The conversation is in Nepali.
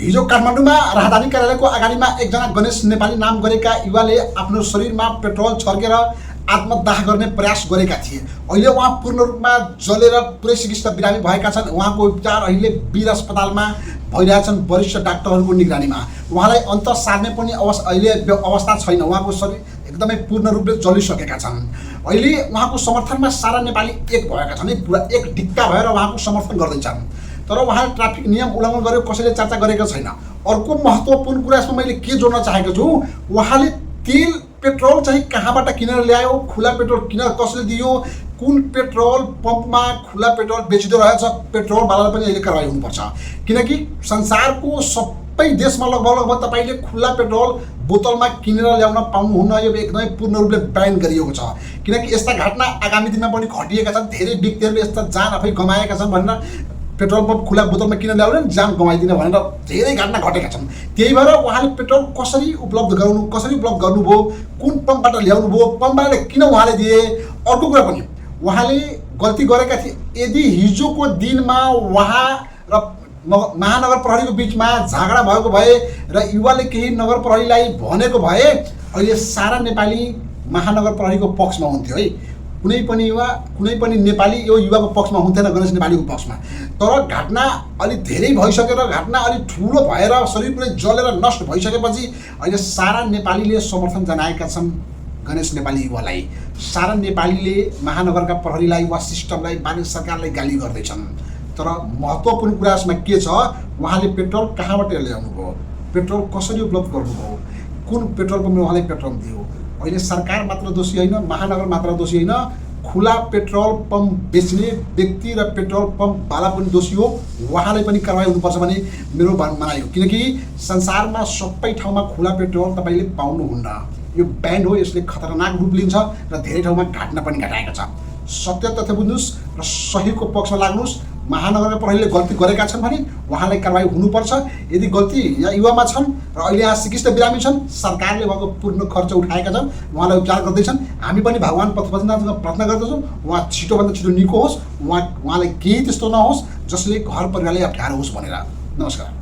हिजो काठमाडौँमा राजधानी कार्यालयको अगाडिमा एकजना गणेश नेपाली नाम गरेका युवाले आफ्नो शरीरमा पेट्रोल छर्केर आत्मदाह गर्ने प्रयास गरेका थिए। अहिले उहाँ पूर्ण रूपमा जलेर पुरै चिकित्सा बिरामी भएका छन्। उहाँको उपचार अहिले वीर अस्पतालमा भइरहेछन् वरिष्ठ डाक्टरहरूको निगरानीमा। उहाँलाई अन्त सार्ने पनि अहिले अवस्था छैन। उहाँको शरीर एकदमै पूर्ण रूपले जलिसकेका छन्। अहिले उहाँको समर्थनमा सारा नेपाली एक भएका छन्, पुरा एक ढिक्का भएर उहाँको समर्थन गर्दैछन्। तर उहाँले ट्राफिक नियम उल्लङ्घन गरेको कसैले चर्चा गरेको छैन। अर्को महत्त्वपूर्ण कुरा यसमा मैले के जोड्न चाहेको छु, उहाँले तेल पेट्रोल चाहिँ कहाँबाट किनेर ल्यायो, खुला पेट्रोल किन कसले दियो, कुन पेट्रोल पम्पमा खुला पेट्रोल बेचिँदो रहेछ, पेट्रोलवालालाई पनि अहिले कारवाही हुनुपर्छ। किनकि संसारको सबै देशमा लगभग तपाईँले खुला पेट्रोल बोतलमा किनेर ल्याउन पाउनुहुन्न। यो एकदमै पूर्ण रूपले ब्यान गरिएको छ। किनकि यस्ता घटना आगामी दिनमा पनि घटिएका छन्। धेरै व्यक्तिहरूले यस्ता जान आफै गमाएका छन् भनेर पेट्रोल पम्प खुला बोतलमा किन ल्याउने, जान गमाइदिने भनेर धेरै घटना घटेका छन्। त्यही भएर उहाँले पेट्रोल कसरी उपलब्ध गर्नुभयो, कुन पम्पबाट ल्याउनु भयो, पम्पबाट किन उहाँले दिए। अर्को कुरा पनि उहाँले गल्ती गरेका थिए। यदि हिजोको दिनमा उहाँ र महानगर प्रहरीको बिचमा झगडा भएको भए र युवाले केही नगर प्रहरीलाई भनेको भए अहिले सारा नेपाली महानगर प्रहरीको पक्षमा हुन्थ्यो है। कुनै पनि नेपाली यो युवाको पक्षमा हुन्थेन, गणेश नेपालीको पक्षमा। तर घटना अलि धेरै भइसकेर, घटना अलि ठुलो भएर शरीर पुरै जलेर नष्ट भइसकेपछि अहिले सारा नेपालीले समर्थन जनाएका छन् गणेश नेपाली युवालाई। सारा नेपालीले महानगरका प्रहरीलाई वा सिस्टमलाई, बानी सरकारलाई गाली गर्दैछन्। तर महत्त्वपूर्ण कुरा यसमा के छ, उहाँले पेट्रोल कहाँबाट ल्याउनु भयो, पेट्रोल कसरी उपलब्ध गर्नुभयो, कुन पेट्रोल पम्पले उहाँले पेट्रोल दियो। अहिले सरकार मात्र दोषी होइन, महानगर मात्र दोषी होइन, खुला पेट्रोल पम्प बेच्ने व्यक्ति र पेट्रोल पम्पवाला पनि दोषी हो। उहाँलाई पनि कारवाही हुनुपर्छ भन्ने मेरो भनाइ हो। किनकि संसारमा सबै ठाउँमा खुला पेट्रोल तपाईँले पाउनुहुन्न। यो ब्यान्ड हो। यसले खतरनाक रूप लिन्छ र धेरै ठाउँमा घटना पनि घटाएको छ। सत्य तथ्य बुझ्नुहोस् र सहीको पक्षमा लाग्नुहोस्। महानगर प्रहरीले गल्ती गरेका छन् भने उहाँलाई कारवाही हुनुपर्छ। यदि गल्ती यहाँ युवामा छन् र अहिले यहाँ चिकित्सा बिरामी छन्, सरकारले उहाँको पूर्ण खर्च उठाएका छन्, उहाँलाई उपचार गर्दैछन्। हामी पनि भगवान् पशुपतिनाथसँग प्रार्थना गर्दछौँ उहाँ छिटोभन्दा छिटो निको होस्, उहाँलाई केही त्यस्तो नहोस् जसले घर परिवारलाई अप्ठ्यारो होस् भनेर। नमस्कार।